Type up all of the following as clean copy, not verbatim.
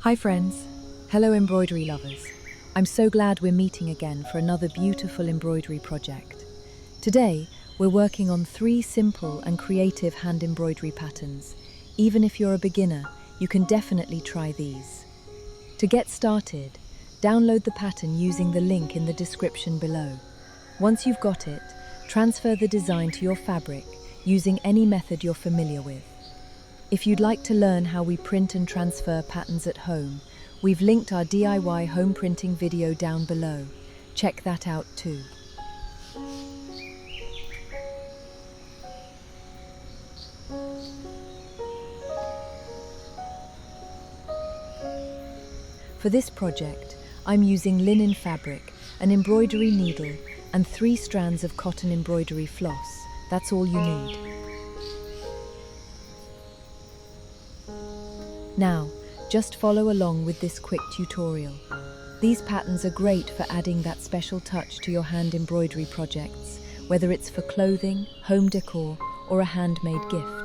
Hi friends! Hello embroidery lovers. I'm so glad we're meeting again for another beautiful embroidery project. Today, we're working on 3 simple and creative hand embroidery patterns. Even if you're a beginner, you can definitely try these. To get started, download the pattern using the link in the description below. Once you've got it, transfer the design to your fabric using any method you're familiar with. If you'd like to learn how we print and transfer patterns at home, we've linked our DIY home printing video down below. Check that out too. For this project, I'm using linen fabric, an embroidery needle, and 3 strands of cotton embroidery floss. That's all you need. Now, just follow along with this quick tutorial. These patterns are great for adding that special touch to your hand embroidery projects, whether it's for clothing, home decor, or a handmade gift.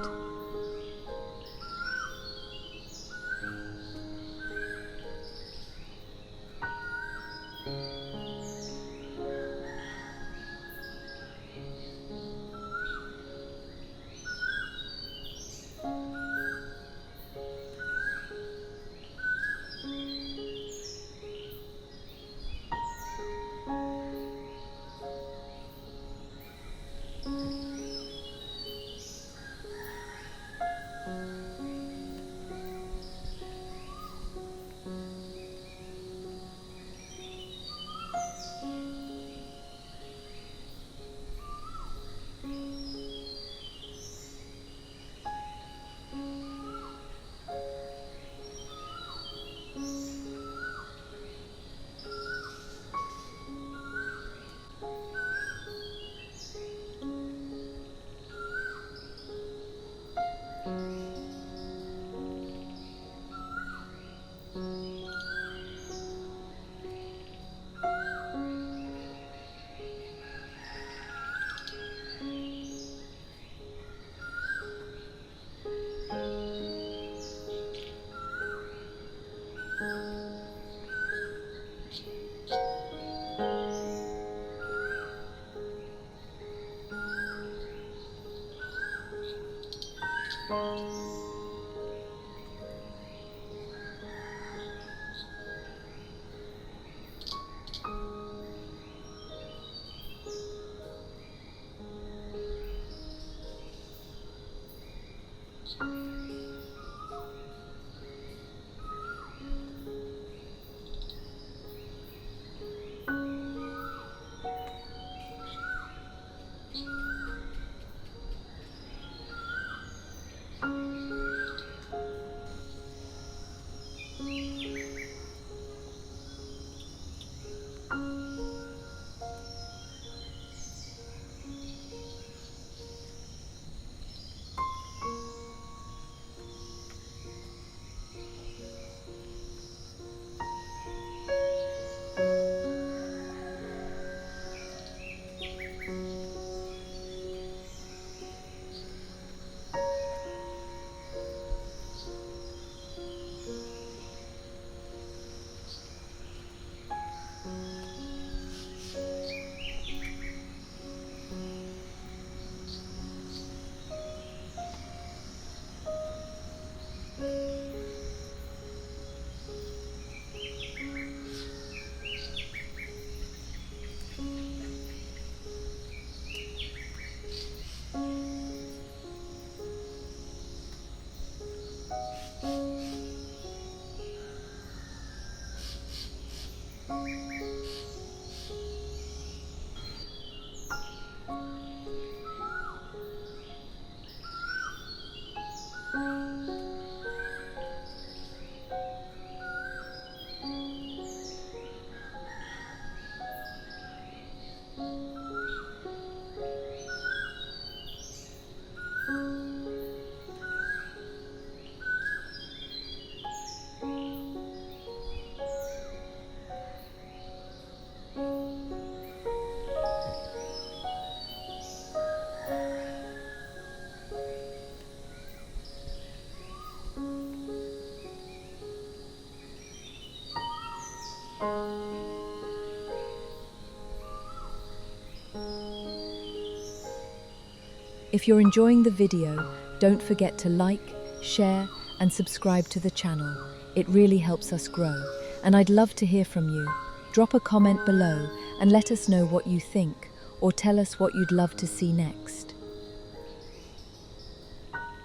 If you're enjoying the video, don't forget to like, share, and subscribe to the channel. It really helps us grow, and I'd love to hear from you. Drop a comment below and let us know what you think, or tell us what you'd love to see next.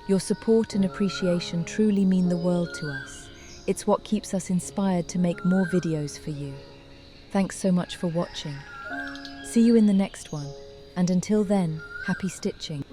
Your support and appreciation truly mean the world to us. It's what keeps us inspired to make more videos for you. Thanks so much for watching. See you in the next one, and until then, happy stitching.